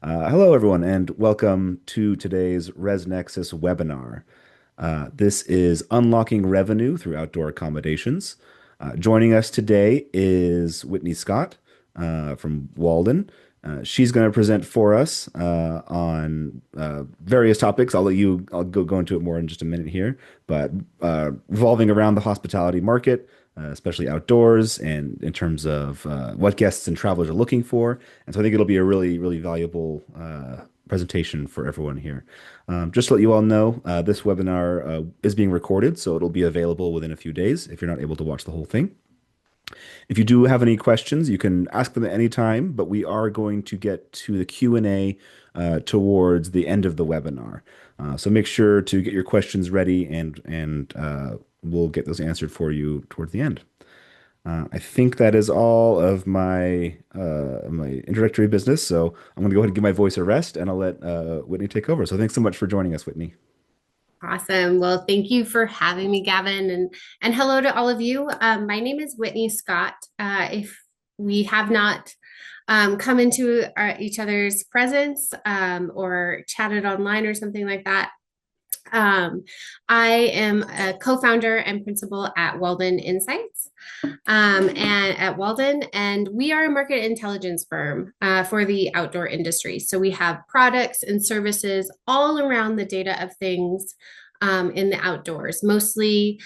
Hello, everyone, and welcome to today's ResNexus webinar. This is Unlocking Revenue Through Outdoor Accommodations. Joining us today is Whitney Scott from Walden. She's going to present for us on various topics. I'll go into it more in just a minute here, but revolving around the hospitality market, especially outdoors, and in terms of what guests and travelers are looking for. And so I think it'll be a really, really valuable presentation for everyone here. Just to let you all know, this webinar is being recorded, so it'll be available within a few days if you're not able to watch the whole thing. If you do have any questions, you can ask them at any time, but we are going to get to the Q&A towards the end of the webinar. So make sure to get your questions ready and we'll get those answered for you towards the end. I think that is all of my introductory business. So I'm going to go ahead and give my voice a rest, and I'll let Whitney take over. So thanks so much for joining us, Whitney. Awesome. Well, thank you for having me, Gavin, and hello to all of you. My name is Whitney Scott. If we have not come into each other's presence or chatted online or something like that, um, I am a co-founder and principal at Walden Insights and at Walden, and we are a market intelligence firm for the outdoor industry. So we have products and services all around the data of things in the outdoors. Mostly,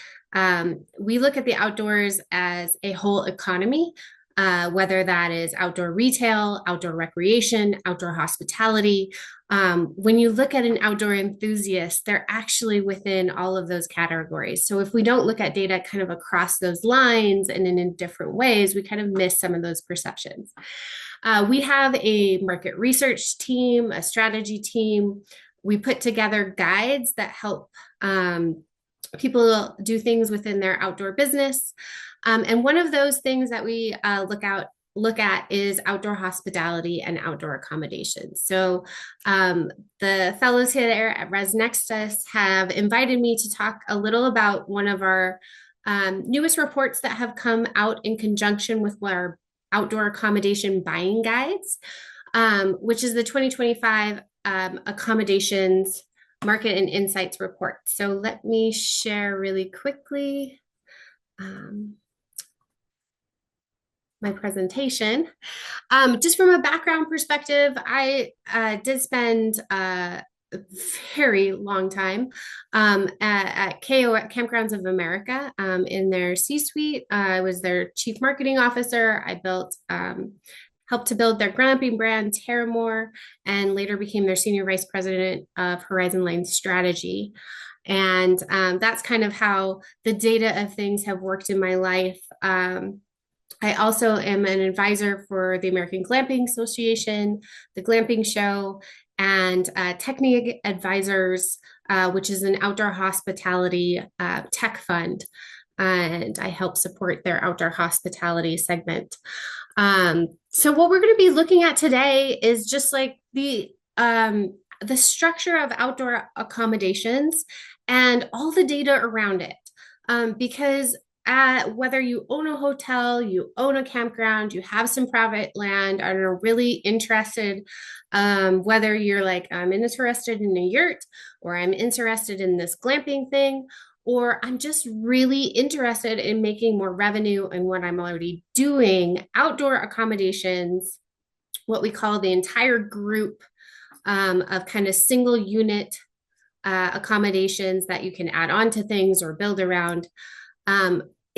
we look at the outdoors as a whole economy. Whether that is outdoor retail, outdoor recreation, outdoor hospitality. When you look at an outdoor enthusiast, they're actually within all of those categories. So if we don't look at data kind of across those lines and in different ways, we kind of miss some of those perceptions. We have a market research team, a strategy team. We put together guides that help people do things within their outdoor business. And one of those things that we look at is outdoor hospitality and outdoor accommodations. So the fellows here at ResNexus have invited me to talk a little about one of our newest reports that have come out in conjunction with our outdoor accommodation buying guides, which is the 2025 accommodations market and insights report. So let me share really quickly my presentation. Just from a background perspective, I did spend a very long time at KO at Campgrounds of America in their C-suite. I was their chief marketing officer. I helped to build their glamping brand, Terramore, and later became their senior vice president of Horizon Line Strategy. And that's kind of how the data of things have worked in my life. I also am an advisor for the American Glamping Association, the Glamping Show, and Technique Advisors, which is an outdoor hospitality tech fund. And I help support their outdoor hospitality segment. So what we're going to be looking at today is just like the structure of outdoor accommodations and all the data around it. Because whether you own a hotel, you own a campground, you have some private land, and are really interested, whether you're like, I'm interested in a yurt, or I'm interested in this glamping thing, or I'm just really interested in making more revenue in what I'm already doing, outdoor accommodations, what we call the entire group of kind of single unit accommodations that you can add on to things or build around.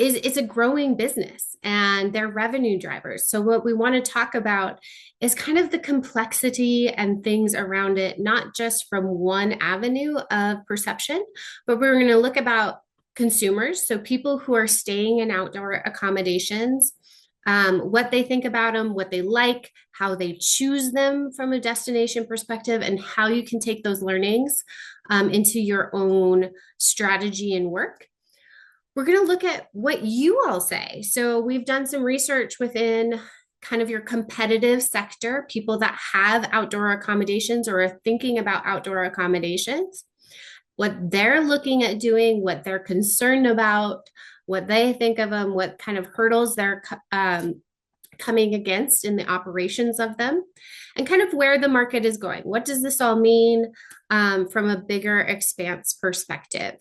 It's a growing business and they're revenue drivers. So what we want to talk about is kind of the complexity and things around it, not just from one avenue of perception, but we're going to look about consumers. So people who are staying in outdoor accommodations, what they think about them, what they like, how they choose them from a destination perspective, and how you can take those learnings into your own strategy and work. We're going to look at what you all say. So we've done some research within kind of your competitive sector, people that have outdoor accommodations or are thinking about outdoor accommodations, what they're looking at doing, what they're concerned about, what they think of them, what kind of hurdles they're coming against in the operations of them, and kind of where the market is going. What does this all mean from a bigger expanse perspective?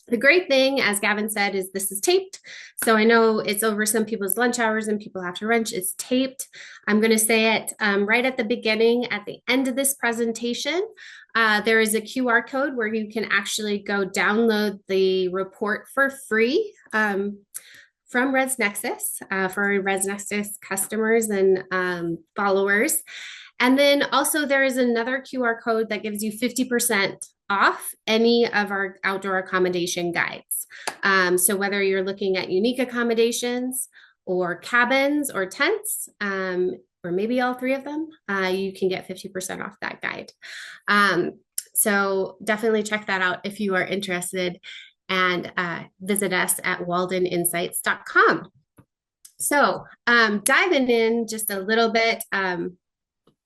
The great thing, as Gavin said, is this is taped. So I know it's over some people's lunch hours and people have to wrench. It's taped. I'm going to say it right at the beginning, at the end of this presentation. There is a QR code where you can actually go download the report for free from ResNexus for ResNexus customers and followers. And then also there is another QR code that gives you 50% off any of our outdoor accommodation guides. So whether you're looking at unique accommodations or cabins or tents, or maybe all three of them, you can get 50% off that guide. So definitely check that out if you are interested, and visit us at waldeninsights.com. So diving in just a little bit,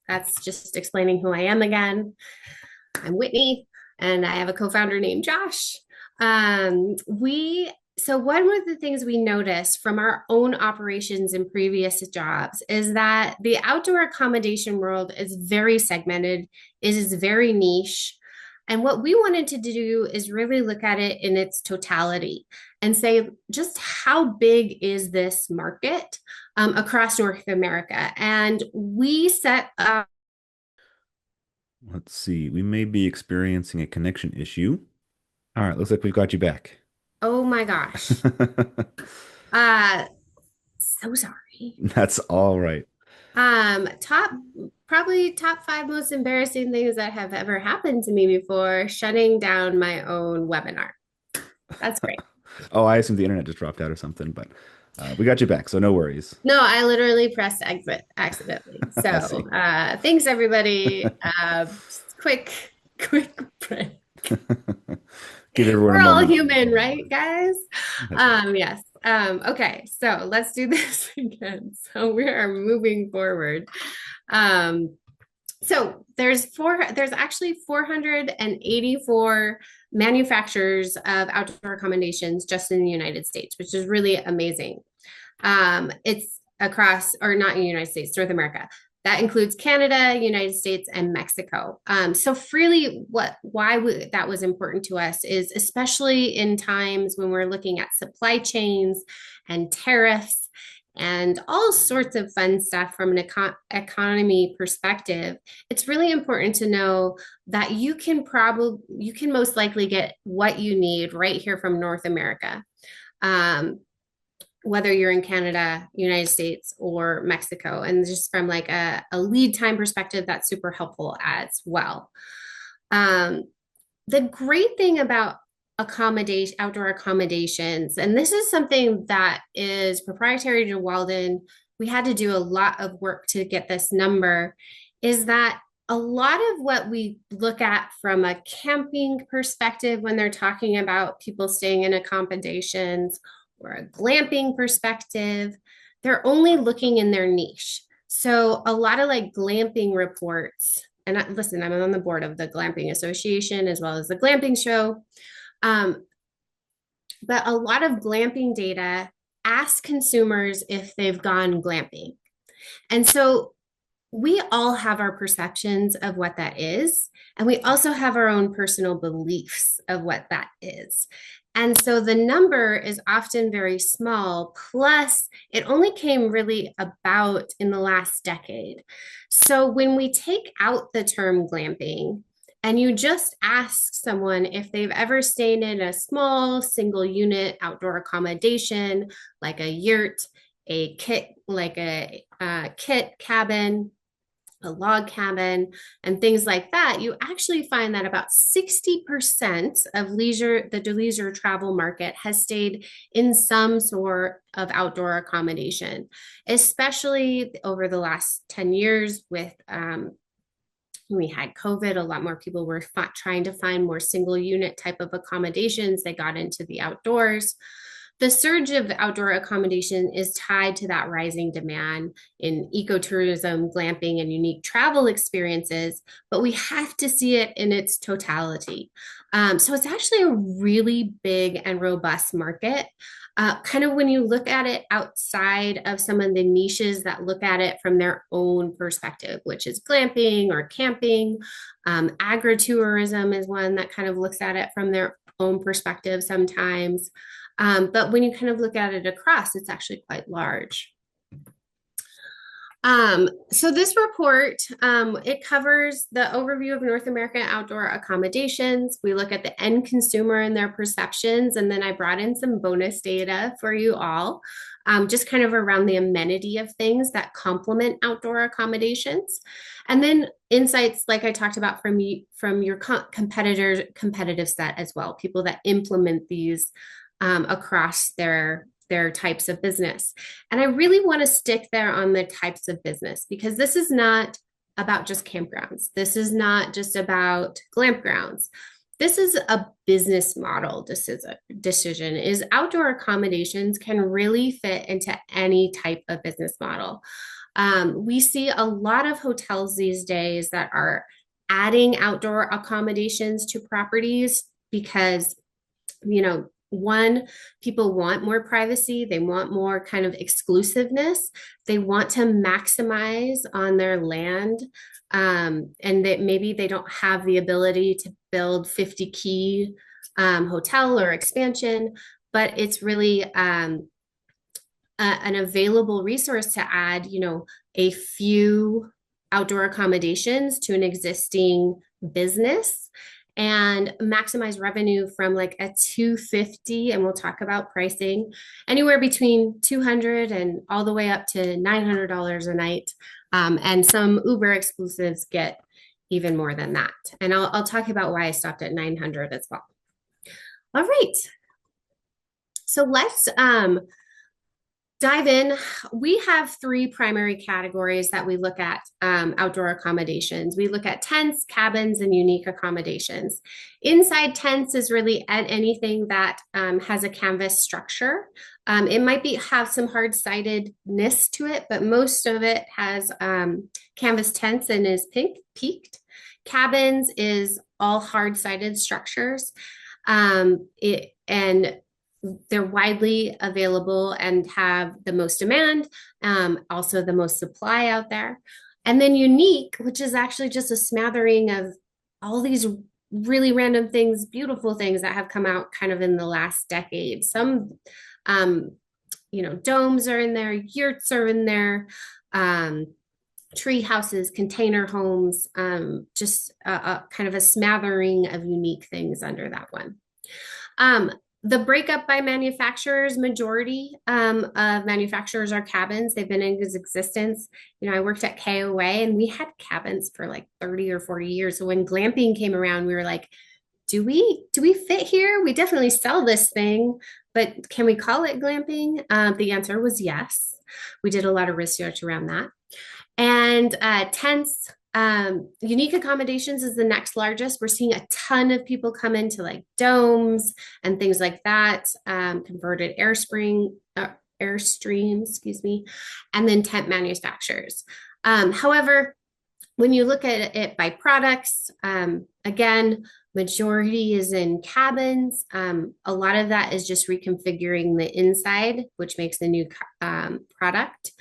that's just explaining who I am again. I'm Whitney, and I have a co-founder named Josh. So one of the things we noticed from our own operations in previous jobs is that the outdoor accommodation world is very segmented, it is very niche. And what we wanted to do is really look at it in its totality and say, just how big is this market across North America? And we set up. Let's see. We may be experiencing a connection issue. All right, looks like we've got you back. Oh my gosh. Uh, so sorry. That's all right. Probably top five most embarrassing things that have ever happened to me before: shutting down my own webinar. That's great. Oh, I assume the internet just dropped out or something, but we got you back, so no worries. No, I literally pressed exit accidentally. I So, see. thanks everybody. Quick, quick break. Give everyone a We're all moment. human, right, guys? That's right. Yes. Okay, so let's do this again. So we are moving forward. So there's actually 484 manufacturers of outdoor accommodations just in the United States, which is really amazing. It's across, or not in the United States, North America. That includes Canada, United States, and Mexico. So really that was important to us is, especially in times when we're looking at supply chains and tariffs and all sorts of fun stuff from an economy perspective, it's really important to know that you can most likely get what you need right here from North America. Whether you're in Canada, United States, or Mexico. And just from like a lead time perspective, that's super helpful as well. The great thing about outdoor accommodations, and this is something that is proprietary to Walden, we had to do a lot of work to get this number, is that a lot of what we look at from a camping perspective when they're talking about people staying in accommodations, or a glamping perspective, they're only looking in their niche. So a lot of like glamping reports, and listen, I'm on the board of the Glamping Association as well as the Glamping Show. But a lot of glamping data ask consumers if they've gone glamping. And so we all have our perceptions of what that is. And we also have our own personal beliefs of what that is. And so the number is often very small. Plus, it only came really about in the last decade. So when we take out the term glamping and you just ask someone if they've ever stayed in a small single unit outdoor accommodation, like a yurt, a kit, like a kit cabin, a log cabin, and things like that, you actually find that about 60% of the leisure travel market has stayed in some sort of outdoor accommodation, especially over the last 10 years with when we had COVID. A lot more people were trying to find more single unit type of accommodations. They got into the outdoors. The surge of outdoor accommodation is tied to that rising demand in ecotourism, glamping, and unique travel experiences, but we have to see it in its totality. So it's actually a really big and robust market. Kind of when you look at it outside of some of the niches that look at it from their own perspective, which is glamping or camping. Agritourism is one that kind of looks at it from their own perspective sometimes. But when you kind of look at it across, it's actually quite large. So this report, it covers the overview of North American outdoor accommodations. We look at the end consumer and their perceptions, and then I brought in some bonus data for you all, just kind of around the amenity of things that complement outdoor accommodations. And then insights, like I talked about from your competitive set as well, people that implement these across their types of business. And I really want to stick there on the types of business because this is not about just campgrounds. This is not just about glamp grounds. This is a business model decision is outdoor accommodations can really fit into any type of business model. We see a lot of hotels these days that are adding outdoor accommodations to properties because, you know, one, people want more privacy. They want more kind of exclusiveness. They want to maximize on their land. And that maybe they don't have the ability to build 50 key hotel or expansion, but it's really an available resource to add, you know, a few outdoor accommodations to an existing business and maximize revenue from like a 250, and we'll talk about pricing anywhere between 200 and all the way up to $900 a night. And some Uber exclusives get even more than that. And I'll talk about why I stopped at 900 as well. All right. So let's dive in. We have three primary categories that we look at outdoor accommodations. We look at tents, cabins, and unique accommodations. Inside tents is really anything that has a canvas structure. It might have some hard-sidedness to it, but most of it has canvas tents and is peaked. Cabins is all hard-sided structures. And they're widely available and have the most demand, also the most supply out there. And then unique, which is actually just a smattering of all these really random things, beautiful things that have come out kind of in the last decade. Some, domes are in there, yurts are in there, tree houses, container homes, just kind of a smattering of unique things under that one. The breakup by manufacturers, majority of manufacturers are cabins. They've been in existence. You know, I worked at KOA and we had cabins for like 30 or 40 years. So when glamping came around, we were like, do we fit here? We definitely sell this thing, but can we call it glamping? The answer was yes. We did a lot of research around that. And tents, unique accommodations is the next largest. We're seeing a ton of people come into like domes and things like that, converted airstreams, excuse me, and then tent manufacturers. However, when you look at it by products, again, majority is in cabins. A lot of that is just reconfiguring the inside, which makes the new product.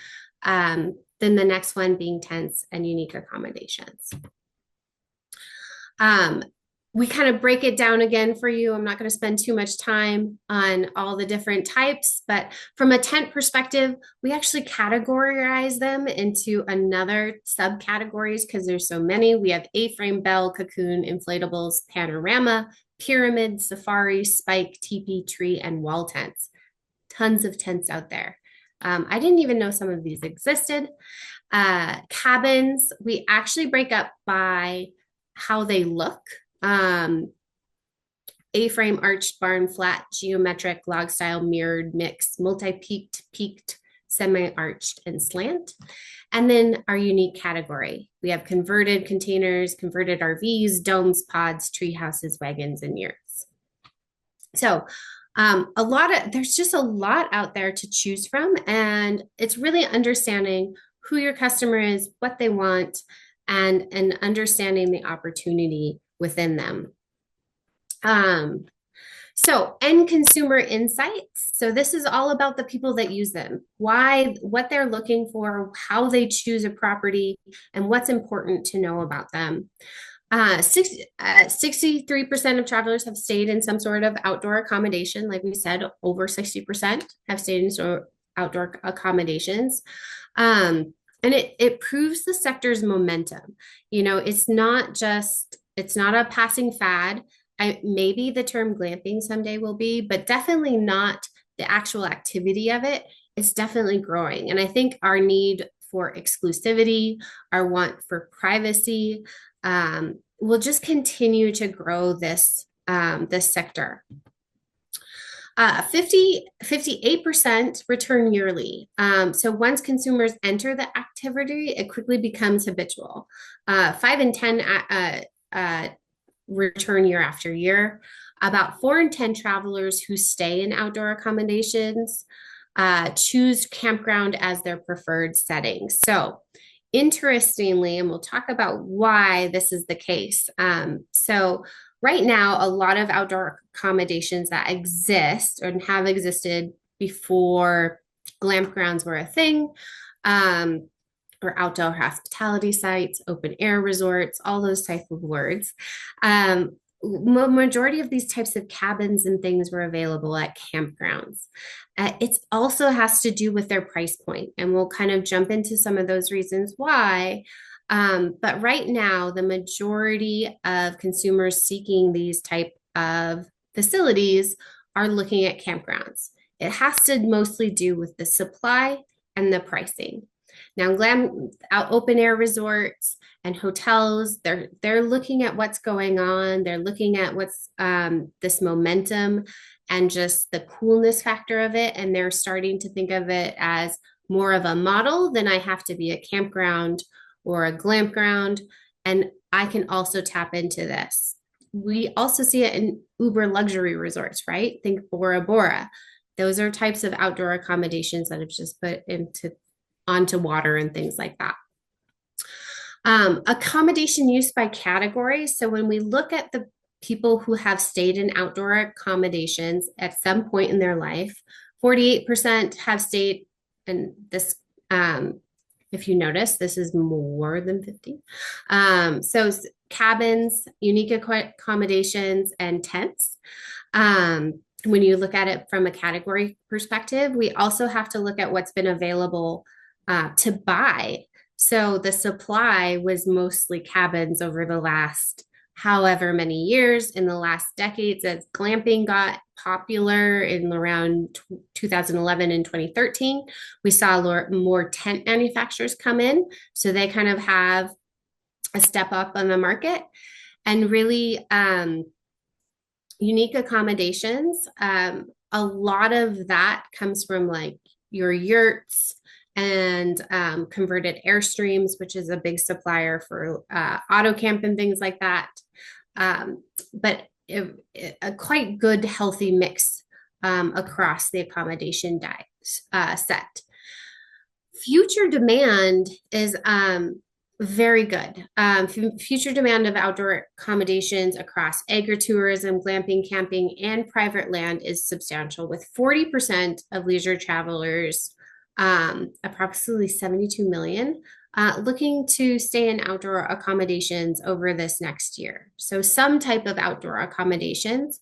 Then the next one being tents and unique accommodations. We kind of break it down again for you. I'm not going to spend too much time on all the different types, but from a tent perspective, we actually categorize them into another subcategories because there's so many. We have A-frame, bell, cocoon, inflatables, panorama, pyramid, safari, spike, teepee, tree, and wall tents. Tons of tents out there. I didn't even know some of these existed. Cabins, we actually break up by how they look. A-frame, arched, barn, flat, geometric, log style, mirrored, mixed, multi-peaked, peaked, semi-arched, and slant. And then our unique category. We have converted containers, converted RVs, domes, pods, tree houses, wagons, and yurts. So There's just a lot out there to choose from, and it's really understanding who your customer is, what they want, and understanding the opportunity within them. Um, so, end consumer insights. So, this is all about the people that use them, why, what they're looking for, how they choose a property, and what's important to know about them. 63% of travelers have stayed in some sort of outdoor accommodation. Like we said, over 60% have stayed in outdoor accommodations. And it proves the sector's momentum. It's not a passing fad. Maybe the term glamping someday will be, but definitely not the actual activity of it. It's definitely growing. And I think our need for exclusivity, our want for privacy, will just continue to grow this sector. 58% return yearly. So once consumers enter the activity, it quickly becomes habitual. 5 in 10 return year after year. About 4 in 10 travelers who stay in outdoor accommodations choose campground as their preferred setting. So interestingly, and we'll talk about why this is the case. So right now, a lot of outdoor accommodations that exist and have existed before glamp grounds were a thing, or outdoor hospitality sites, open air resorts, all those type of words. Majority of these types of cabins and things were available at campgrounds. It also has to do with their price point, and we'll kind of jump into some of those reasons why. But right now, the majority of consumers seeking these type of facilities are looking at campgrounds. It has to mostly do with the supply and the pricing. Now, open air resorts and hotels, they're looking at what's going on. They're looking at what's this momentum and just the coolness factor of it. And they're starting to think of it as more of a model than I have to be a campground or a glamp ground. And I can also tap into this. We also see it in uber luxury resorts, right? Think Bora Bora. Those are types of outdoor accommodations that have just put onto water and things like that. Accommodation use by category. So when we look at the people who have stayed in outdoor accommodations at some point in their life, 48% have stayed, and this, if you notice, this is more than 50. So cabins, unique accommodations, and tents. When you look at it from a category perspective, we also have to look at what's been available to buy. So the supply was mostly cabins over the last however many years. In the last decades, as glamping got popular in around 2011 and 2013, we saw more tent manufacturers come in. So they kind of have a step up on the market. And really, unique accommodations, a lot of that comes from like your yurts and converted Airstreams, which is a big supplier for auto camp and things like that. But a quite good, healthy mix across the accommodation set. Future demand is very good. Future demand of outdoor accommodations across agritourism, glamping, camping, and private land is substantial, with 40% of leisure travelers, approximately 72 million, looking to stay in outdoor accommodations over this next year. So some type of outdoor accommodations,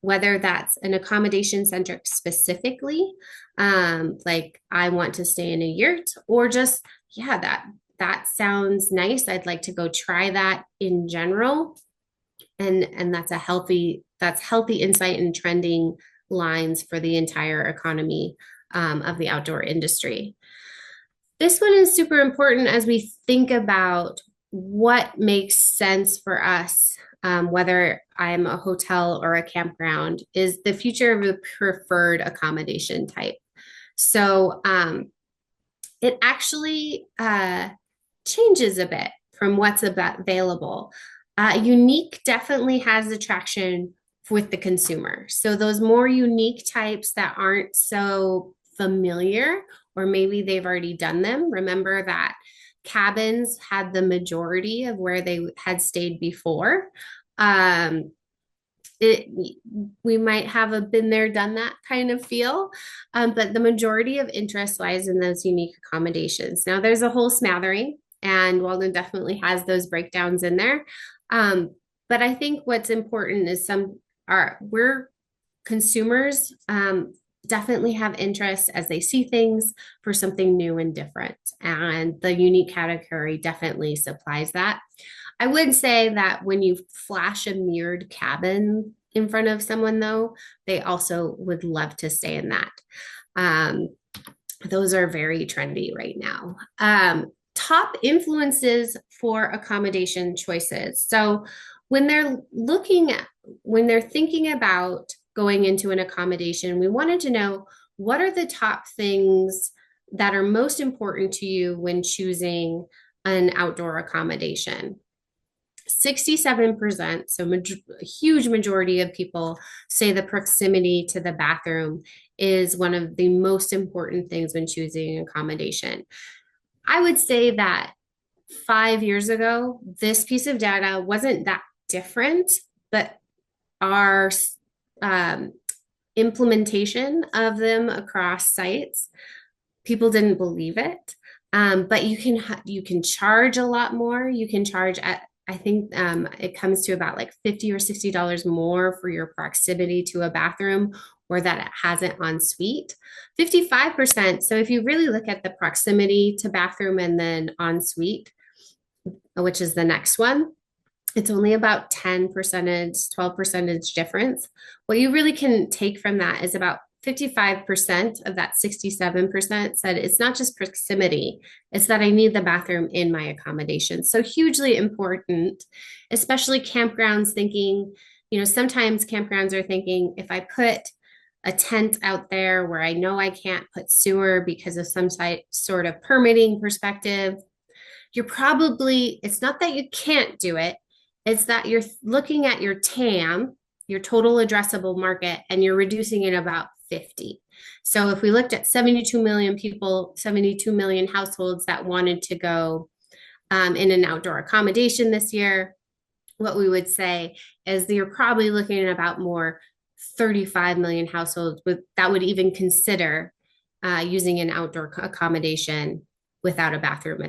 whether that's an accommodation centric specifically, like I want to stay in a yurt, or just, yeah, that sounds nice. I'd like to go try that in general. And that's healthy insight and trending lines for the entire economy of the outdoor industry. This one is super important as we think about what makes sense for us, whether I'm a hotel or a campground, is the future of the preferred accommodation type. So it actually changes a bit from what's available. Unique definitely has attraction with the consumer. So those more unique types that aren't so familiar, or maybe they've already done them. Remember that cabins had the majority of where they had stayed before. Um, it we might have a been there done that kind of feel, but the majority of interest lies in those unique accommodations. Now there's a whole smattering, and Walden definitely has those breakdowns in there. But I think what's important is some are we're consumers, definitely have interest as they see things for something new and different, and the unique category definitely supplies that. I would say that when you flash a mirrored cabin in front of someone, though, they also would love to stay in that. Um, those are very trendy right now. Top influences for accommodation choices. So when they're looking at, when they're thinking about going into an accommodation, we wanted to know what are the top things that are most important to you when choosing an outdoor accommodation. 67%, so a huge majority of people say the proximity to the bathroom is one of the most important things when choosing accommodation. I would say that 5 years ago, this piece of data wasn't that different, but our um, implementation of them across sites, people didn't believe it. But you can charge a lot more. You can charge at, I think, it comes to about like $50 or $60 more for your proximity to a bathroom, or that it has an ensuite. 55%. So if you really look at the proximity to bathroom and then ensuite, which is the next one, it's only about 10 percentage, 12 percentage difference. What you really can take from that is about 55% of that 67% said it's not just proximity, it's that I need the bathroom in my accommodation. So hugely important, especially campgrounds thinking, sometimes campgrounds are thinking if I put a tent out there where I know I can't put sewer because of some sort of permitting perspective, it's not that you can't do it, it's that you're looking at your TAM, your total addressable market, and you're reducing it about 50. So if we looked at 72 million people, 72 million households that wanted to go in an outdoor accommodation this year, what we would say is that you're probably looking at about more 35 million households that would even consider using an outdoor accommodation without a bathroom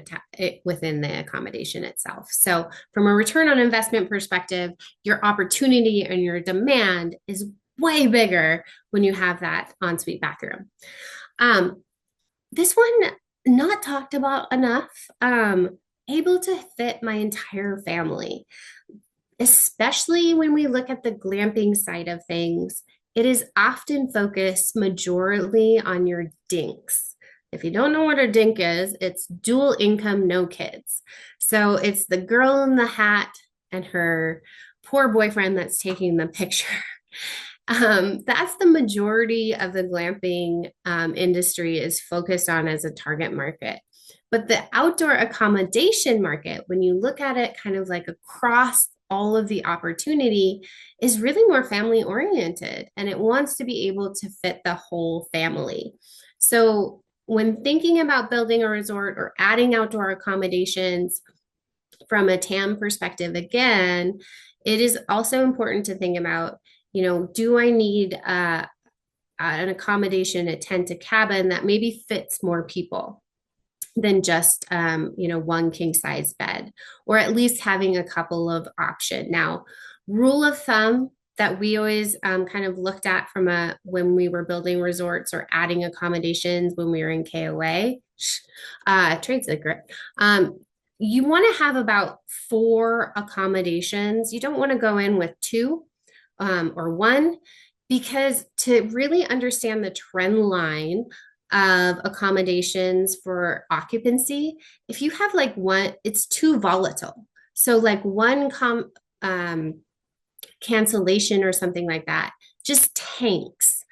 within the accommodation itself. So from a return on investment perspective, your opportunity and your demand is way bigger when you have that ensuite bathroom. This one, not talked about enough, able to fit my entire family, especially when we look at the glamping side of things. It is often focused majorly on your dinks. If you don't know what a dink is, it's dual income, no kids. So it's the girl in the hat and her poor boyfriend that's taking the picture. That's the majority of the glamping industry is focused on as a target market. But the outdoor accommodation market, when you look at it kind of like across all of the opportunity, is really more family oriented, and it wants to be able to fit the whole family. So when thinking about building a resort or adding outdoor accommodations from a TAM perspective, again, it is also important to think about, do I need an accommodation, a tent, a cabin that maybe fits more people than just one king size bed, or at least having a couple of options. Now, rule of thumb that we always kind of looked at when we were building resorts or adding accommodations when we were in KOA, trade secret. You want to have about 4 accommodations. You don't want to go in with 2 or 1, because to really understand the trend line of accommodations for occupancy, if you have like one, it's too volatile. So like one cancellation or something like that just tanks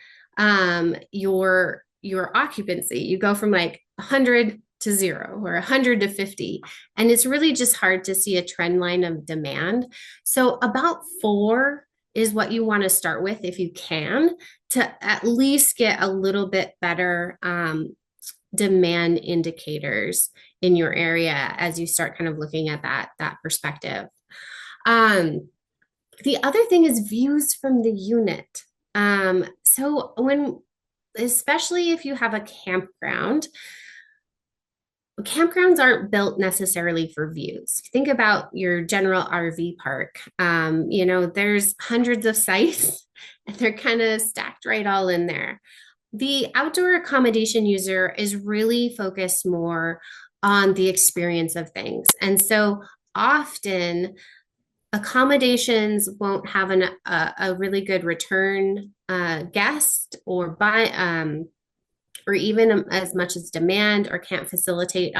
your occupancy. You go from like 100 to 0 or 100 to 50, and it's really just hard to see a trend line of demand. So about 4 is what you want to start with if you can, to at least get a little bit better demand indicators in your area as you start kind of looking at that perspective. Um, the other thing is views from the unit. So when, especially if you have a campground, campgrounds aren't built necessarily for views. Think about your general RV park. There's hundreds of sites and they're kind of stacked right all in there. The outdoor accommodation user is really focused more on the experience of things. And so often accommodations won't have a really good return guest or even as much as demand or can't facilitate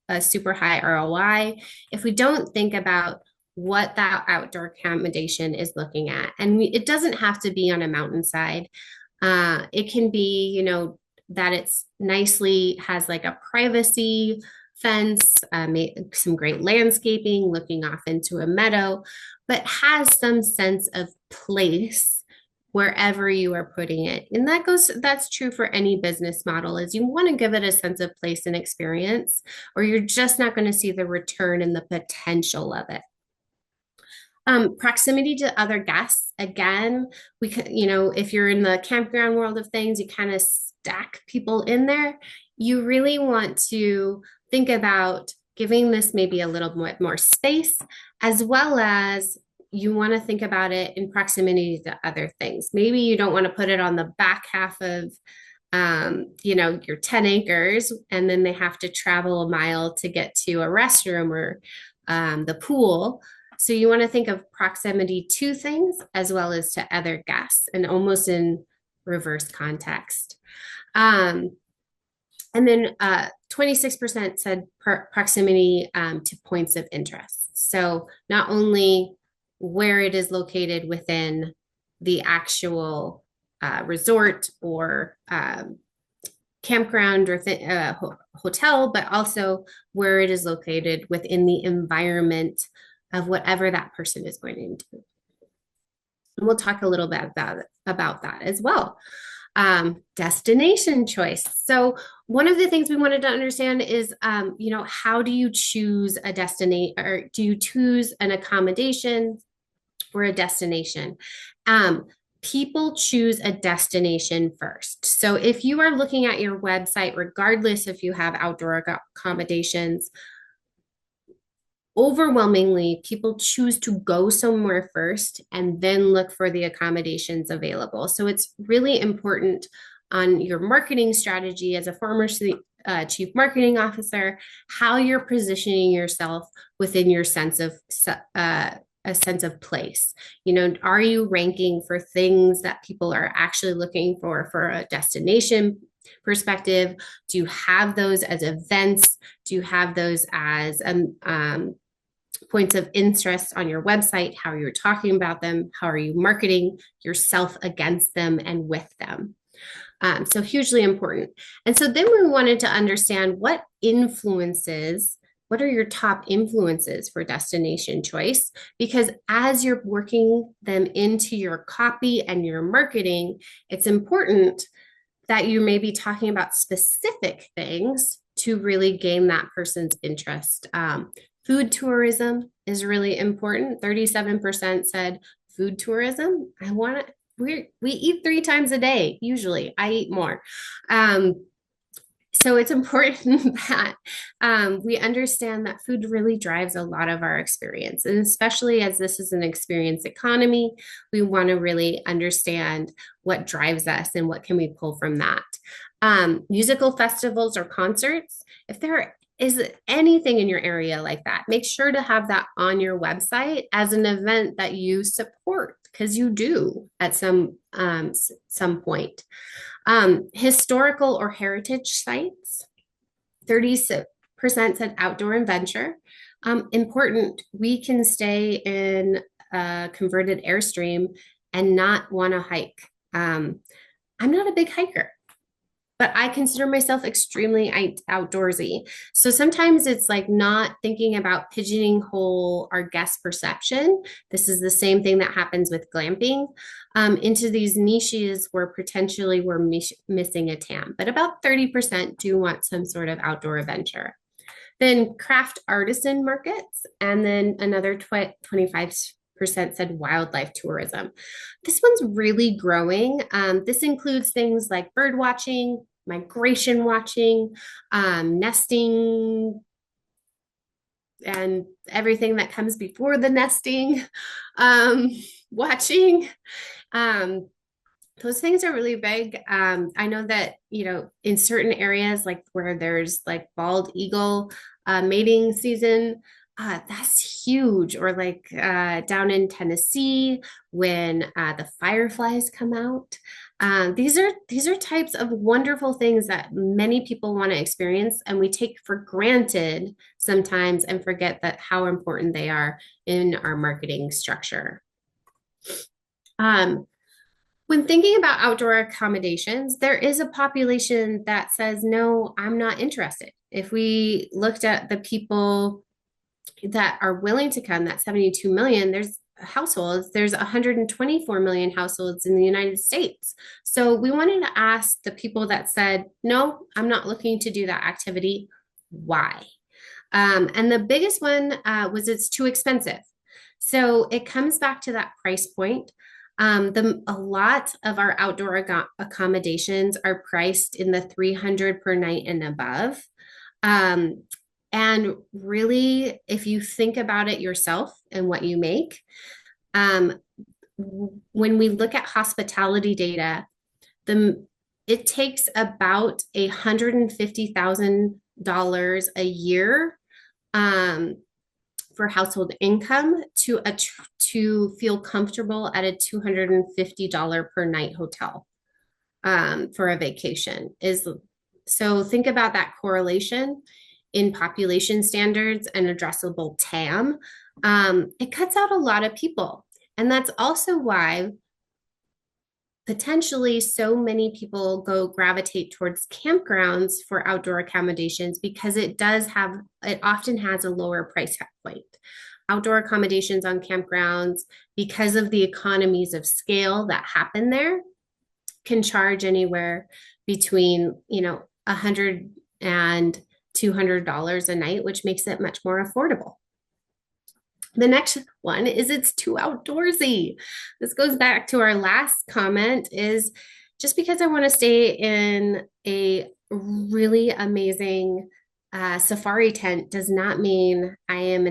a super high ROI if we don't think about what that outdoor accommodation is looking at. And it doesn't have to be on a mountainside. It can be, that it's nicely has like a privacy fence, some great landscaping looking off into a meadow, but has some sense of place wherever you are putting it. And that's true for any business model is you want to give it a sense of place and experience, or you're just not going to see the return and the potential of it. Proximity to other guests. Again, if you're in the campground world of things, you kind of stack people in there. You really want to think about giving this maybe a little bit more space, as well as you want to think about it in proximity to other things. Maybe you don't want to put it on the back half of your 10 acres, and then they have to travel a mile to get to a restroom or the pool. So you want to think of proximity to things as well as to other guests and almost in reverse context. And then 26% said proximity to points of interest. So not only where it is located within the actual resort or campground or hotel, but also where it is located within the environment of whatever that person is going to do. And we'll talk a little bit about that as well. Destination choice. So one of the things we wanted to understand is, how do you choose a destination, or do you choose an accommodation or a destination? People choose a destination first. So if you are looking at your website, regardless if you have outdoor accommodations, overwhelmingly, people choose to go somewhere first and then look for the accommodations available. So it's really important on your marketing strategy as a former chief marketing officer, how you're positioning yourself within your sense of a sense of place. Are you ranking for things that people are actually looking for a destination perspective? Do you have those as events? Do you have those as points of interest on your website? How you're talking about them? How are you marketing yourself against them and with them? So hugely important. And so then we wanted to understand what are your top influences for destination choice? Because as you're working them into your copy and your marketing, it's important that you may be talking about specific things to really gain that person's interest. Food tourism is really important. 37% said food tourism. We eat 3 times a day, usually. I eat more. So it's important that we understand that food really drives a lot of our experience. And especially as this is an experience economy, we want to really understand what drives us and what can we pull from that. Musical festivals or concerts, if there is anything in your area like that, make sure to have that on your website as an event that you support, because you do at some point. Historical or heritage sites, 30% said outdoor adventure. Important, we can stay in a converted Airstream and not want to hike. I'm not a big hiker, but I consider myself extremely outdoorsy. So sometimes it's like not thinking about pigeonhole our guest perception. This is the same thing that happens with glamping, into these niches where potentially we're missing a TAM, but about 30% do want some sort of outdoor adventure. Then craft artisan markets, and then another 25% said wildlife tourism. This one's really growing. This includes things like bird watching, migration watching, nesting, and everything that comes before the nesting, um, watching. Um, those things are really big. I know that, in certain areas, like where there's like bald eagle mating season, that's huge. Or like down in Tennessee, when the fireflies come out. These are types of wonderful things that many people want to experience, and we take for granted sometimes and forget that how important they are in our marketing structure. Um, when thinking about outdoor accommodations, there is a population that says, no, I'm not interested. If we looked at the people that are willing to come, that 72 million, there's 124 million households in the United States. So we wanted to ask the people that said, no, I'm not looking to do that activity, why? And the biggest one was it's too expensive. So it comes back to that price point. A lot of our outdoor accommodations are priced in the 300 per night and above. Um, and really, if you think about it yourself and what you make, um, when we look at hospitality data, the it takes about $150,000 a year, um, for household income to feel comfortable at a $250 per night hotel, for a vacation. Is So think about that correlation in population standards and addressable TAM. It cuts out a lot of people, and that's also why potentially so many people gravitate towards campgrounds for outdoor accommodations, because it often has a lower price point. Outdoor accommodations on campgrounds, because of the economies of scale that happen there, can charge anywhere between, 100 and $200 a night, which makes it much more affordable. The next one is it's too outdoorsy. This goes back to our last comment, is just because I want to stay in a really amazing safari tent does not mean I am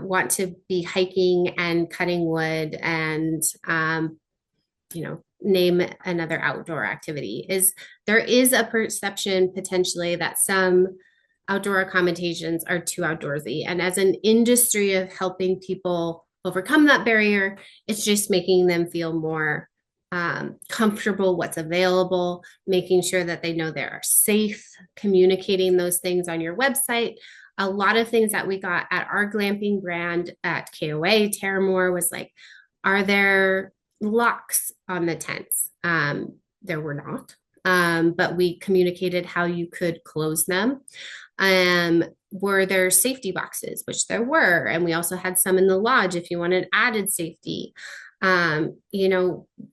want to be hiking and cutting wood and, name another outdoor activity. There is a perception potentially that some outdoor accommodations are too outdoorsy. And as an industry of helping people overcome that barrier, it's just making them feel more comfortable what's available, making sure that they know they are safe, communicating those things on your website. A lot of things that we got at our glamping brand at KOA, Terramore, was like, are there locks on the tents? There were not. But we communicated how you could close them. Were there safety boxes, which there were, and we also had some in the lodge if you wanted added safety.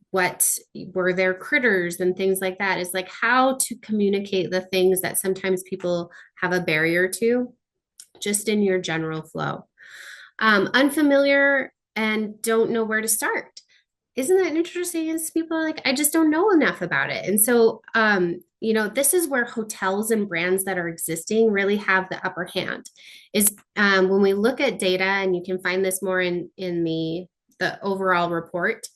What were there critters and things like that? Is like how to communicate the things that sometimes people have a barrier to, just in your general flow. Unfamiliar and don't know where to start. Isn't that interesting? As people are like, I just don't know enough about it. And so, this is where hotels and brands that are existing really have the upper hand. Is when we look at data, and you can find this more in the overall report,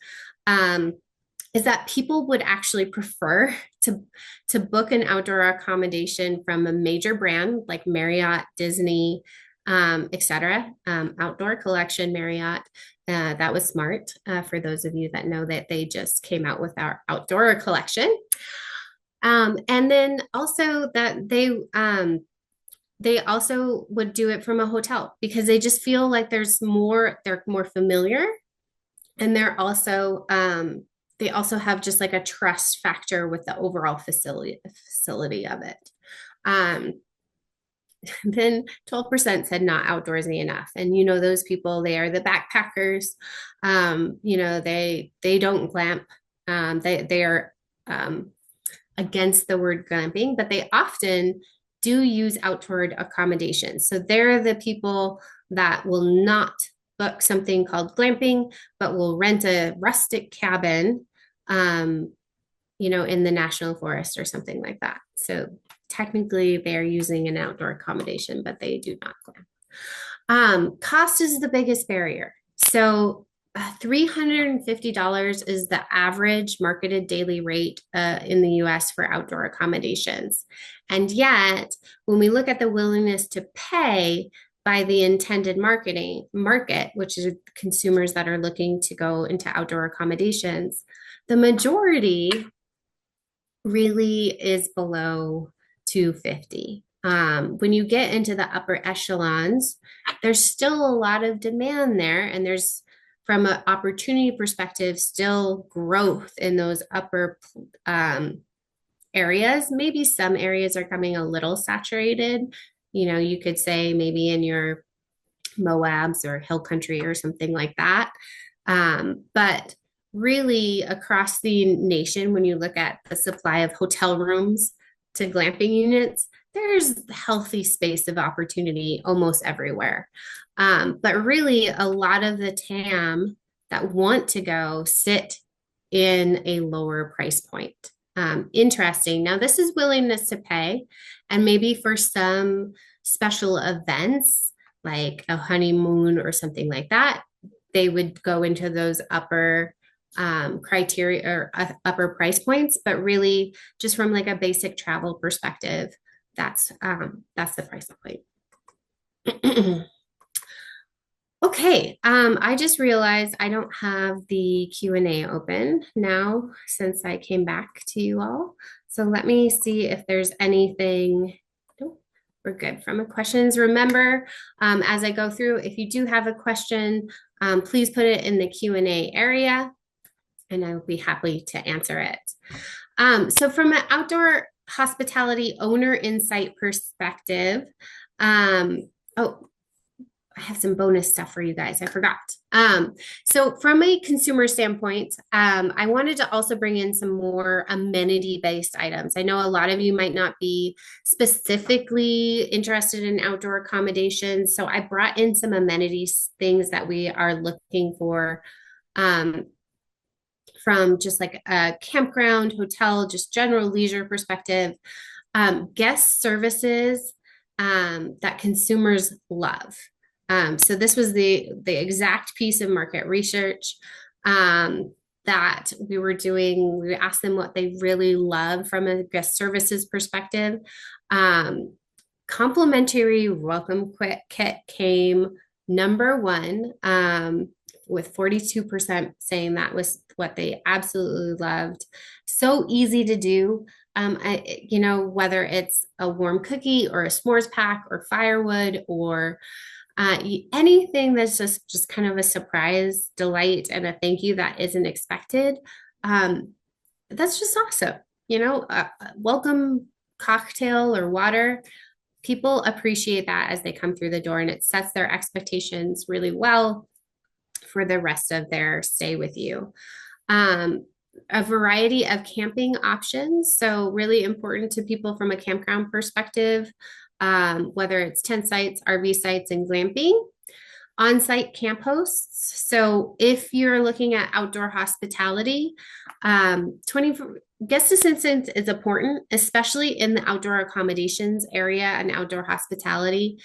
is that people would actually prefer to book an outdoor accommodation from a major brand like Marriott, Disney, etc. Outdoor Collection, Marriott. That was smart, for those of you that know that they just came out with our outdoor collection. And then also that they also would do it from a hotel, because they just feel like they're more familiar, and they're also they also have just like a trust factor with the overall facility of it. Um, then 12% said not outdoorsy enough. And those people, they are the backpackers. They don't glamp. They are against the word glamping, but they often do use outdoor accommodations. So they're the people that will not book something called glamping, but will rent a rustic cabin, in the national forest or something like that. So technically they're using an outdoor accommodation, but they do not glamp. Cost is the biggest barrier. So $350 is the average marketed daily rate in the US for outdoor accommodations. And yet, when we look at the willingness to pay by the intended market, which is consumers that are looking to go into outdoor accommodations, the majority really is below 250. When you get into the upper echelons, there's still a lot of demand there, and there's, from an opportunity perspective, still growth in those upper areas. Maybe some areas are coming a little saturated. You could say maybe in your Moabs or hill country or something like that. But really, across the nation, when you look at the supply of hotel rooms to glamping units, there's healthy space of opportunity almost everywhere. But really, a lot of the TAM that want to go sit in a lower price point. Interesting. Now, this is willingness to pay, and maybe for some special events like a honeymoon or something like that, they would go into those upper criteria or upper price points. But really, just from like a basic travel perspective, that's the price point. Okay, I just realized I don't have the Q&A open now since I came back to you all. So let me see if there's anything. Nope, we're good from the questions. Remember, as I go through, if you do have a question, please put it in the Q&A area, and I will be happy to answer it. So from an outdoor hospitality owner insight perspective, oh, I have some bonus stuff for you guys. I forgot. So from a consumer standpoint, I wanted to also bring in some more amenity-based items. I know a lot of you might not be specifically interested in outdoor accommodations, so I brought in some amenities, things that we are looking for, from just like a campground, hotel, just general leisure perspective, guest services that consumers love. So this was the exact piece of market research that we were doing. We asked them what they really love from a guest services perspective. Complimentary welcome kit came number one, with 42% saying that was what they absolutely loved. So easy to do. Whether it's a warm cookie or a s'mores pack or firewood or anything that's just kind of a surprise delight and a thank you that isn't expected. That's just awesome. Welcome cocktail or water. People appreciate that as they come through the door, and it sets their expectations really well for the rest of their stay with you. A variety of camping options. So really important to people from a campground perspective, whether it's tent sites, RV sites, and glamping. On-site camp hosts. So if you're looking at outdoor hospitality, 24 guest assistance is important, especially in the outdoor accommodations area and outdoor hospitality.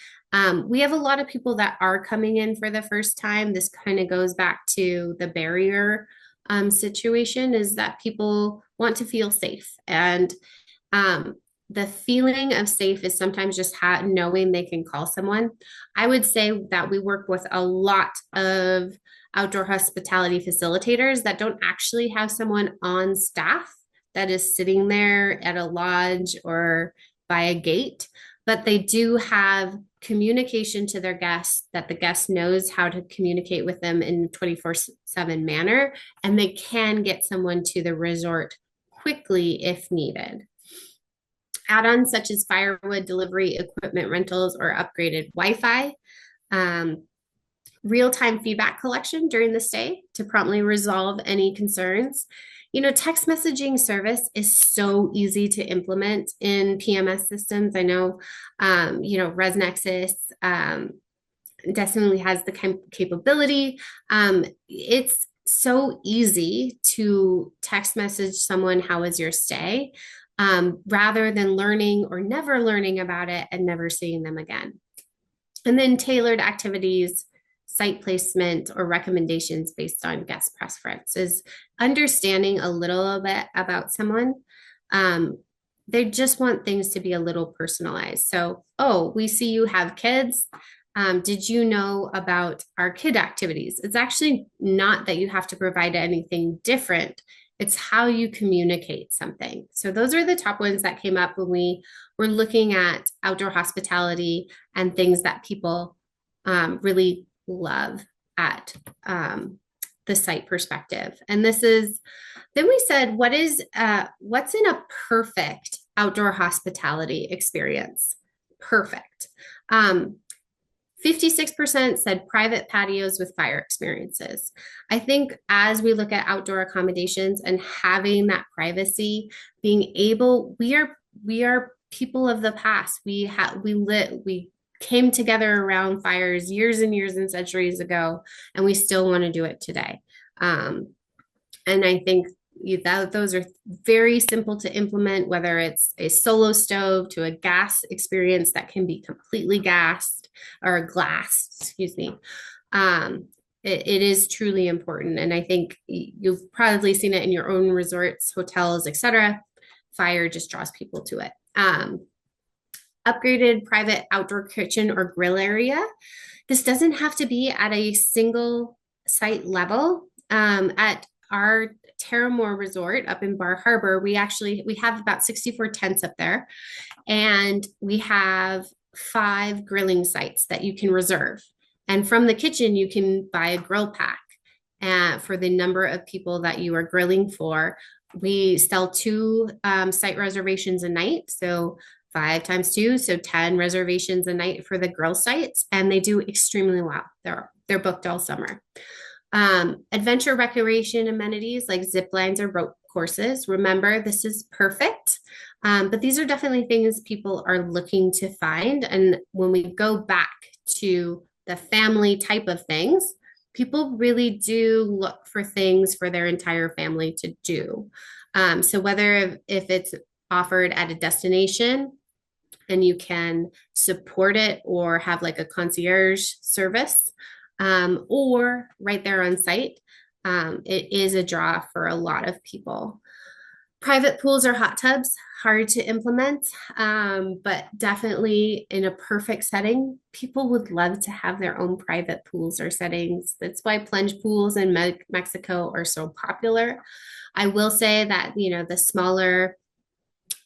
We have a lot of people that are coming in for the first time. This kind of goes back to the barrier situation, is that people want to feel safe. And the feeling of safe is sometimes just knowing they can call someone. I would say that we work with a lot of outdoor hospitality facilitators that don't actually have someone on staff that is sitting there at a lodge or by a gate, but they do have communication to their guests, that the guest knows how to communicate with them in 24/7 manner, and they can get someone to the resort quickly if needed. Add-ons such as firewood delivery, equipment rentals, or upgraded Wi-Fi. Um, Real-time feedback collection during the stay to promptly resolve any concerns. Text messaging service is so easy to implement in PMS systems. I know, ResNexus definitely has the capability. It's so easy to text message someone, how was your stay? Rather than learning or never learning about it and never seeing them again. And then tailored activities, site placement, or recommendations based on guest preference is understanding a little bit about someone. They just want things to be a little personalized. So, oh, we see you have kids. Did you know about our kid activities? It's actually not that you have to provide anything different. It's how you communicate something. So those are the top ones that came up when we were looking at outdoor hospitality and things that people really love at the site perspective. And then we said, what's in a perfect outdoor hospitality experience? Perfect. 56% said private patios with fire experiences. I think as we look at outdoor accommodations and having that privacy, we are people of the past. We came together around fires years and years and centuries ago, and we still want to do it today. And I think those are very simple to implement, whether it's a solo stove to a gas experience that can be completely gassed or glassed, excuse me. It is truly important. And I think you've probably seen it in your own resorts, hotels, etc. Fire just draws people to it. Upgraded private outdoor kitchen or grill area. This doesn't have to be at a single site level. At our Terramore Resort up in Bar Harbor, we have about 64 tents up there, and we have 5 grilling sites that you can reserve. And from the kitchen, you can buy a grill pack for the number of people that you are grilling for. We sell 2 site reservations a night, so 5 times 2, so 10 reservations a night for the grill sites, and they do extremely well. They're booked all summer. Adventure recreation amenities like zip lines or rope courses. Remember, this is perfect, but these are definitely things people are looking to find. And when we go back to the family type of things, people really do look for things for their entire family to do. So whether if it's offered at a destination and you can support it or have like a concierge service, or right there on site, it is a draw for a lot of people. Private pools or hot tubs, hard to implement, but definitely in a perfect setting, people would love to have their own private pools or settings. That's why plunge pools in Mexico are so popular. I will say that, the smaller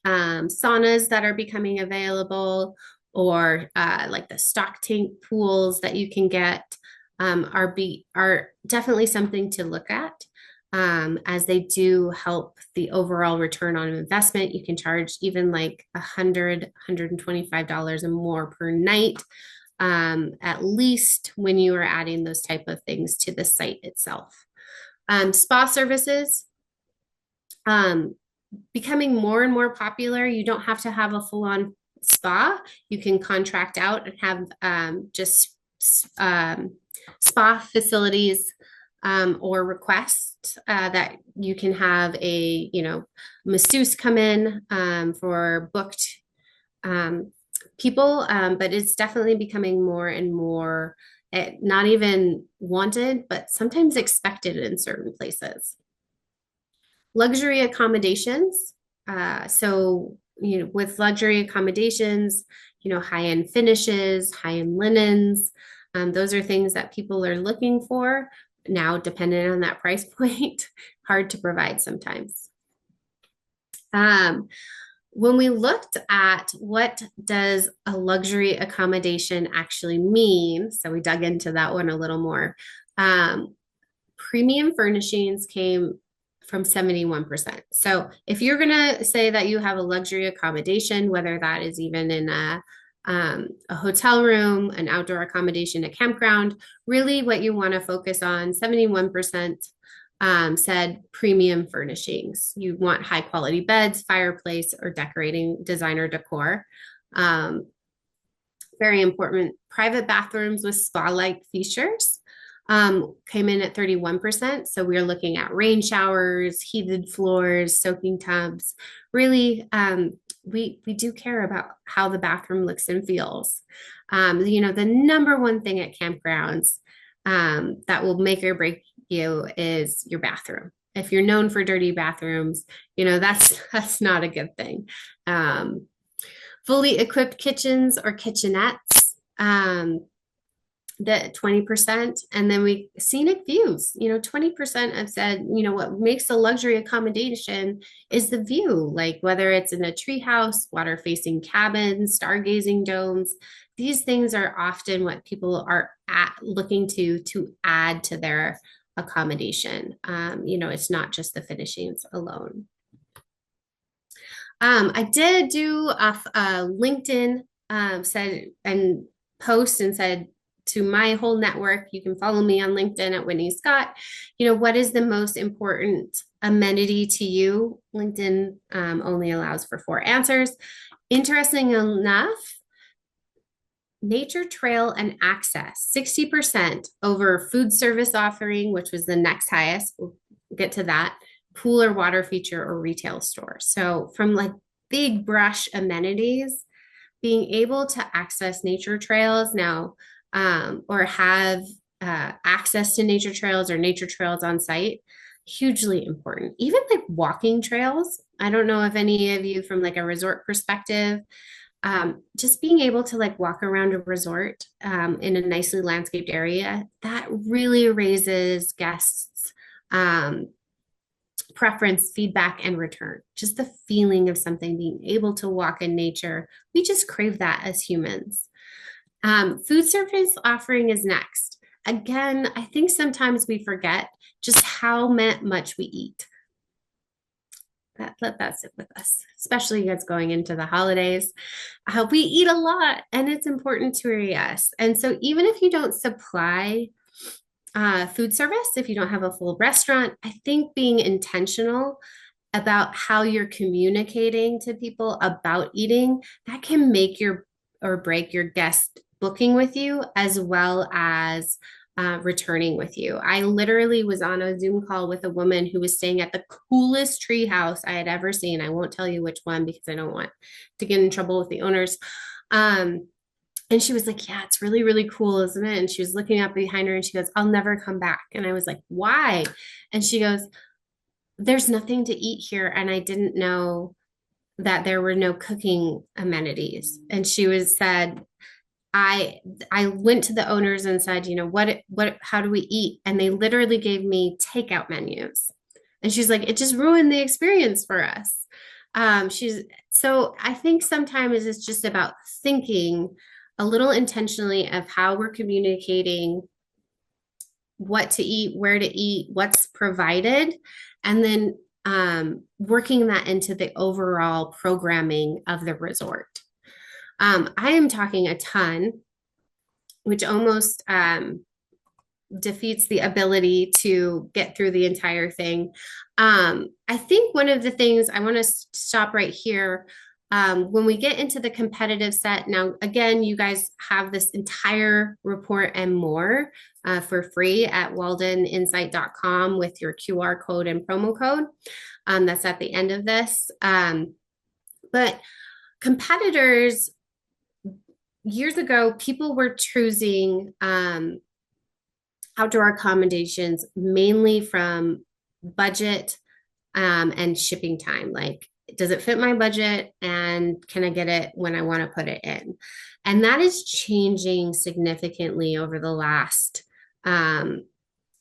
saunas that are becoming available, or like the stock tank pools that you can get, are definitely something to look at, as they do help the overall return on investment. You can charge even like $125 and more per night, at least when you are adding those type of things to the site itself. Spa services, becoming more and more popular. You don't have to have a full-on spa. You can contract out and have just spa facilities, or request that you can have a masseuse come in for booked people, but it's definitely becoming more and more not even wanted, but sometimes expected in certain places. Luxury accommodations. With luxury accommodations, high-end finishes, high-end linens, those are things that people are looking for. Now, depending on that price point, hard to provide sometimes. when we looked at what does a luxury accommodation actually mean, so we dug into that one a little more. Um, Premium furnishings came from 71%. So if you're going to say that you have a luxury accommodation, whether that is even in a hotel room, an outdoor accommodation, a campground, really what you want to focus on, 71% said premium furnishings. You want high quality beds, fireplace, or decorating designer decor. Um, Very important. Private bathrooms with spa-like features came in at 31%. So we're looking at rain showers, heated floors, soaking tubs. Really, we do care about how the bathroom looks and feels. The number one thing at campgrounds that will make or break you is your bathroom. If you're known for dirty bathrooms, that's not a good thing. Um, Fully equipped kitchens or kitchenettes, the 20%. And then scenic views, 20% have said, what makes a luxury accommodation is the view, like whether it's in a tree house, water facing cabins, stargazing domes. These things are often what people are looking to add to their accommodation. It's not just the finishings alone. I did do a LinkedIn said and post and said to my whole network, you can follow me on LinkedIn at Whitney Scott. What is the most important amenity to you? LinkedIn only allows for 4 answers. Interesting enough, nature trail and access, 60% over food service offering, which was the next highest. We'll get to that. Pool or water feature or retail store. So from like big brush amenities, being able to access nature trails now, or have access to nature trails or nature trails on site, hugely important. Even like walking trails. I don't know if any of you from like a resort perspective, just being able to like walk around a resort in a nicely landscaped area, that really raises guests' preference, feedback, and return. Just the feeling of something, being able to walk in nature. We just crave that as humans. Food service offering is next. Again, I think sometimes we forget just how much we eat. Let that sit with us, especially as going into the holidays. We eat a lot and it's important to us. And so even if you don't supply food service, if you don't have a full restaurant, I think being intentional about how you're communicating to people about eating, that can make your or break your guest booking with you as well as returning with you. I literally was on a Zoom call with a woman who was staying at the coolest tree house I had ever seen. I won't tell you which one because I don't want to get in trouble with the owners. And she was like, yeah, it's really, really cool, isn't it? And she was looking up behind her and she goes, I'll never come back. And I was like, why? And she goes, there's nothing to eat here. And I didn't know that there were no cooking amenities. And she was said, I went to the owners and said, how do we eat? And they literally gave me takeout menus. And she's like, it just ruined the experience for us. So I think sometimes it's just about thinking a little intentionally of how we're communicating what to eat, where to eat, what's provided, and then working that into the overall programming of the resort. I am talking a ton, which almost defeats the ability to get through the entire thing. I think one of the things I want to stop right here. When we get into the competitive set, now again, you guys have this entire report and more for free at waldeninsight.com with your QR code and promo code. That's at the end of this. But competitors, years ago, people were choosing outdoor accommodations mainly from budget and shipping time. Like, does it fit my budget and can I get it when I want to put it in? And that is changing significantly over the last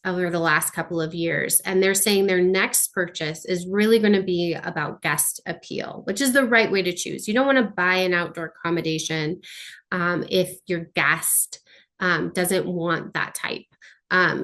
over the last couple of years. And they're saying their next purchase is really going to be about guest appeal, which is the right way to choose. You don't want to buy an outdoor accommodation if your guest doesn't want that type.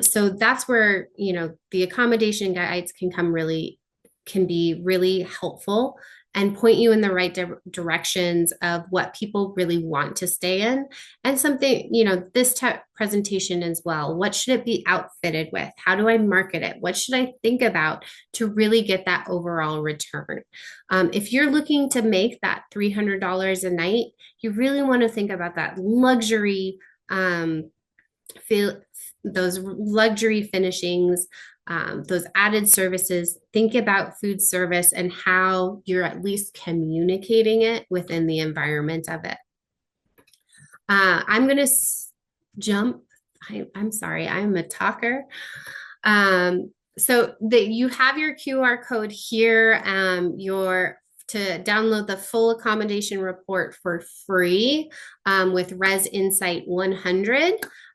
So that's where, the accommodation guides can be really helpful and point you in the right directions of what people really want to stay in. And something, this type presentation as well. What should it be outfitted with? How do I market it? What should I think about to really get that overall return? If you're looking to make that $300 a night, you really want to think about that luxury feel, those luxury finishings, those added services. Think about food service and how you're at least communicating it within the environment of it. I'm going to jump. I'm sorry, I'm a talker. So that you have your QR code here, to download the full accommodation report for free with Res Insight 100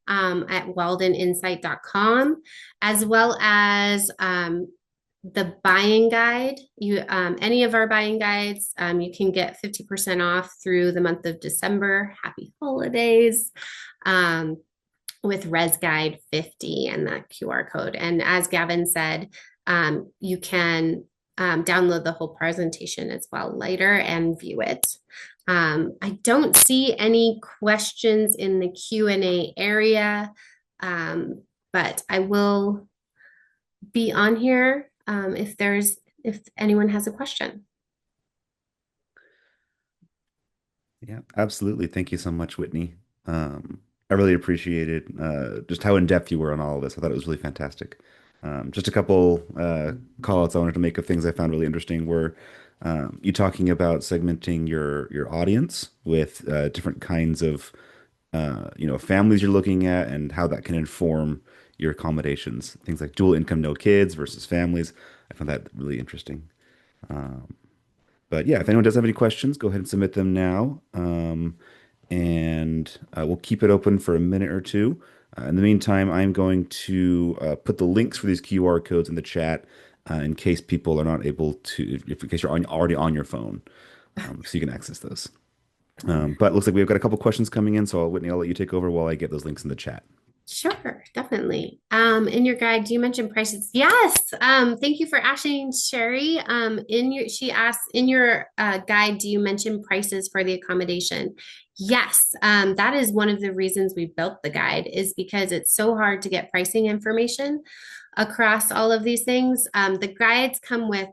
at waldeninsight.com, as well as the buying guide. Any of our buying guides, you can get 50% off through the month of December. Happy holidays. With Res Guide 50 and that QR code. And as Gavin said, you can download the whole presentation as well later and view it. I don't see any questions in the Q&A area, but I will be on here if anyone has a question. Yeah, absolutely. Thank you so much, Whitney. I really appreciated just how in-depth you were on all of this. I thought it was really fantastic. Just a couple call-outs I wanted to make of things I found really interesting were you talking about segmenting your audience with different kinds of families you're looking at and how that can inform your accommodations. Things like dual income, no kids versus families. I found that really interesting. But yeah, if anyone does have any questions, go ahead and submit them now. And we'll keep it open for a minute or two. In the meantime, I'm going to put the links for these QR codes in the chat in case people are not able to, in case you're already on your phone, so you can access those. But it looks like we've got a couple questions coming in, so Whitney, I'll let you take over while I get those links in the chat. Sure, definitely. In your guide, do you mention prices? Yes. Thank you for asking, Sherry. She asked in your guide, do you mention prices for the accommodation? Yes. That is one of the reasons we built the guide, is because it's so hard to get pricing information across all of these things. The guides come with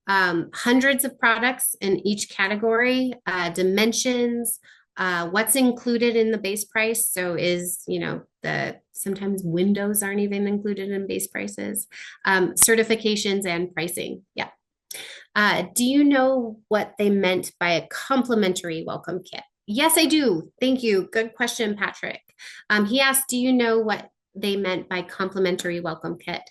hundreds of products in each category, dimensions, what's included in the base price. So sometimes windows aren't even included in base prices, certifications and pricing. Yeah. Do you know what they meant by a complimentary welcome kit? Yes, I do. Thank you. Good question, Patrick. He asked, do you know what they meant by complimentary welcome kit?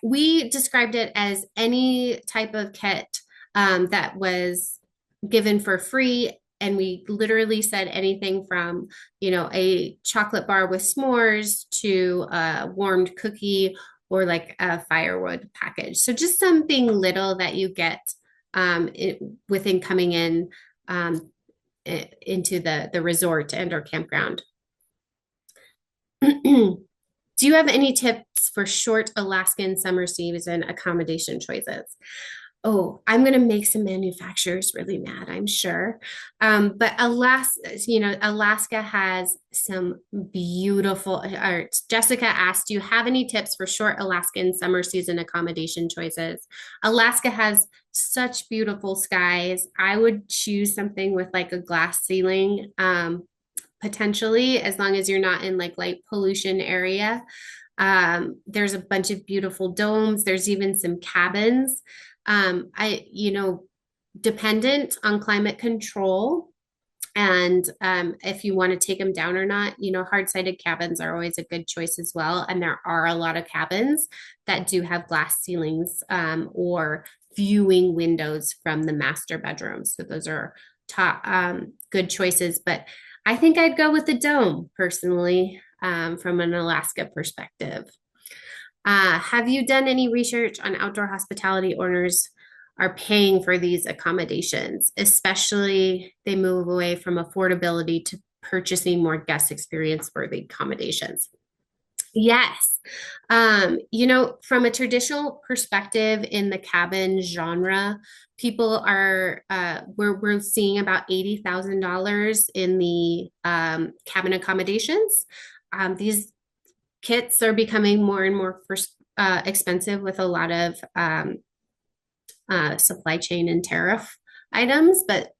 We described it as any type of kit that was given for free. And we literally said anything from, a chocolate bar with s'mores to a warmed cookie or like a firewood package. So just something little that you get within coming in into the resort and or campground. Do you have any tips for short Alaskan summer season accommodation choices? Oh, I'm going to make some manufacturers really mad, I'm sure. But Alaska has some beautiful art. Jessica asked, do you have any tips for short Alaskan summer season accommodation choices? Alaska has such beautiful skies. I would choose something with like a glass ceiling, potentially, as long as you're not in like light pollution area. There's a bunch of beautiful domes. There's even some cabins. Dependent on climate control and if you want to take them down or not, hard-sided cabins are always a good choice as well. And there are a lot of cabins that do have glass ceilings or viewing windows from the master bedroom. So those are top good choices. But I think I'd go with the dome personally from an Alaska perspective. Have you done any research on outdoor hospitality owners are paying for these accommodations, especially they move away from affordability to purchasing more guest experience worthy accommodations? Yes. From a traditional perspective in the cabin genre, people are we're seeing about $80,000 in the cabin accommodations. These kits are becoming more and more expensive with a lot of supply chain and tariff items, but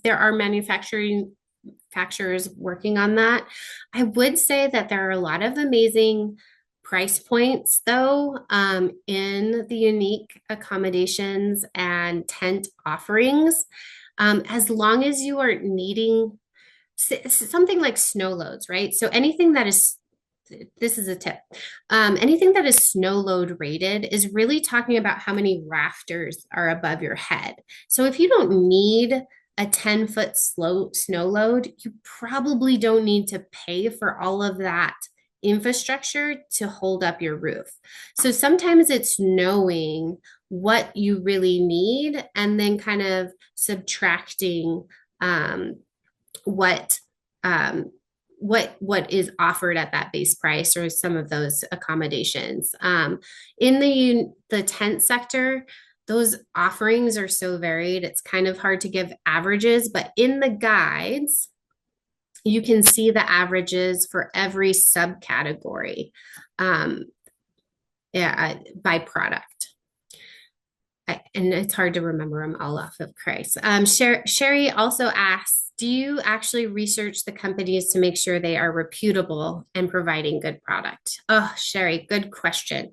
there are manufacturers working on that. I would say that there are a lot of amazing price points, though, in the unique accommodations and tent offerings. As long as you are needing something like snow loads, right? So anything that is this is a tip. Anything that is snow load rated is really talking about how many rafters are above your head. So if you don't need a 10-foot snow load, you probably don't need to pay for all of that infrastructure to hold up your roof. So sometimes it's knowing what you really need and then kind of subtracting um, what um, what is offered at that base price or some of those accommodations. In the tent sector, those offerings are so varied. It's kind of hard to give averages, but in the guides, you can see the averages for every subcategory um, yeah, by product. And it's hard to remember them all off of Christ. Sherry also asks, do you actually research the companies to make sure they are reputable and providing good product? Oh, Sherry, good question.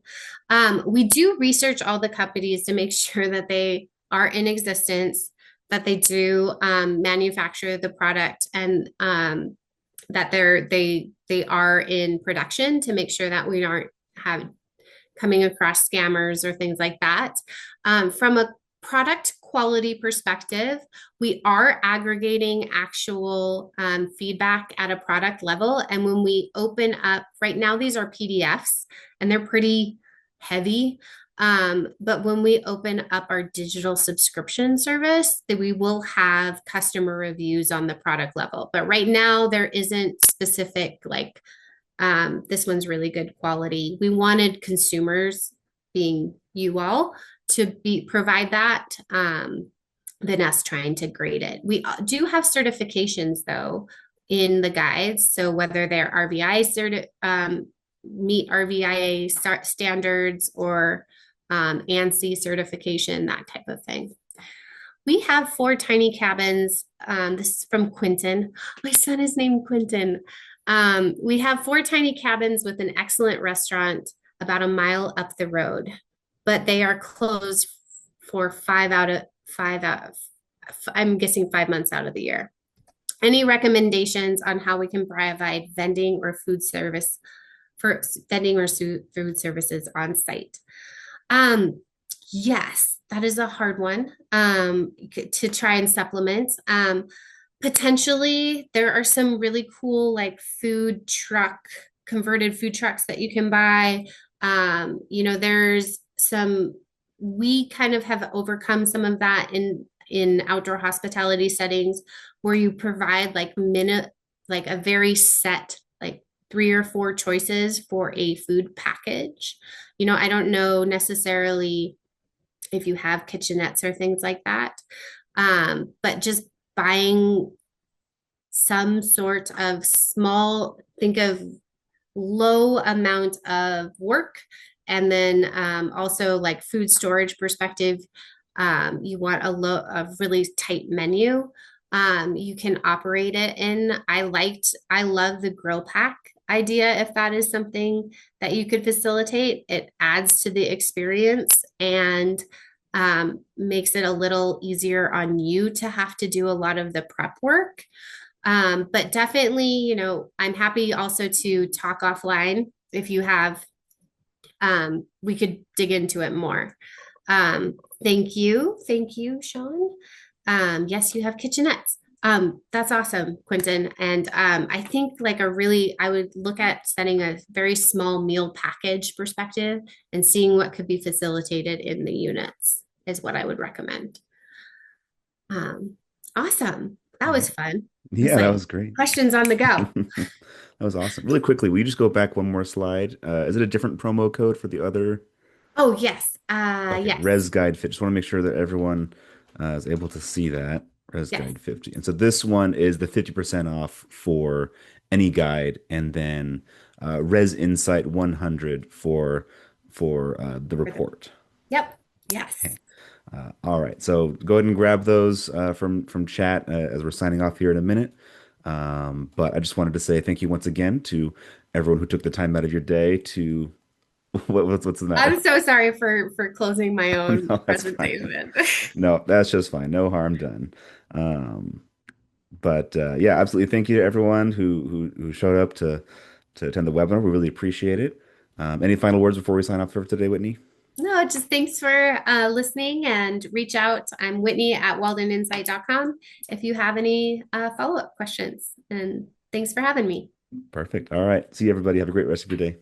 We do research all the companies to make sure that they are in existence, that they do manufacture the product, and that they are in production to make sure that we aren't have coming across scammers or things like that. From a product quality perspective, we are aggregating actual feedback at a product level. And when we open up, right now, these are PDFs and they're pretty heavy. But when we open up our digital subscription service, that we will have customer reviews on the product level. But right now, there isn't specific like this one's really good quality. We wanted consumers, being you all, to be provide that than us trying to grade it. We do have certifications though in the guides. So whether they're meet RVIA standards or ANSI certification, that type of thing. We have 4 tiny cabins. This is from Quentin. My son is named Quentin. We have 4 tiny cabins with an excellent restaurant about a mile up the road, but they are closed for 5 out of, I'm guessing 5 months out of the year. Any recommendations on how we can provide vending or food service for vending or food services on site? Yes, that is a hard one to try and supplement. Potentially, there are some really cool like converted food trucks that you can buy. There's some, we kind of have overcome some of that in outdoor hospitality settings where you provide like a very set, like 3 or 4 choices for a food package. I don't know necessarily if you have kitchenettes or things like that. But just buying some sort of small, think of low amount of work. And then also like food storage perspective, you want a really tight menu. You can operate it in. I love the grill pack idea. If that is something that you could facilitate, it adds to the experience and makes it a little easier on you to have to do a lot of the prep work. But definitely, I'm happy also to talk offline if you have, we could dig into it more. Thank you. Thank you, Sean. Yes, you have kitchenettes. That's awesome, Quentin. And I think like I would look at setting a very small meal package perspective and seeing what could be facilitated in the units is what I would recommend. Um, awesome. That All right. was fun. It's Yeah, that like was great. questions on the go. That was awesome. Really quickly, will you just go back one more slide? Is it a different promo code for the other? Oh, yes. Okay, Res Yes. Guide 50. Just want to make sure that everyone is able to see that. Res Yes. Guide 50. And so this one is the 50% off for any guide, and then Res Insight 100 for the For the, report. yep. Yes. Okay. All right. So go ahead and grab those from chat as we're signing off here in a minute. But I just wanted to say thank you once again to everyone who took the time out of your day to what's the matter? I'm so sorry for closing my own No, that's fine. presentation. No, that's just fine. No harm done. Um, but yeah, absolutely. Thank you to everyone who showed up to attend the webinar. We really appreciate it. Any final words before we sign off for today, Whitney? No, just thanks for listening and reach out. I'm Whitney at waldeninsight.com if you have any follow-up questions. And thanks for having me. Perfect. All right. See you, everybody. Have a great rest of your day.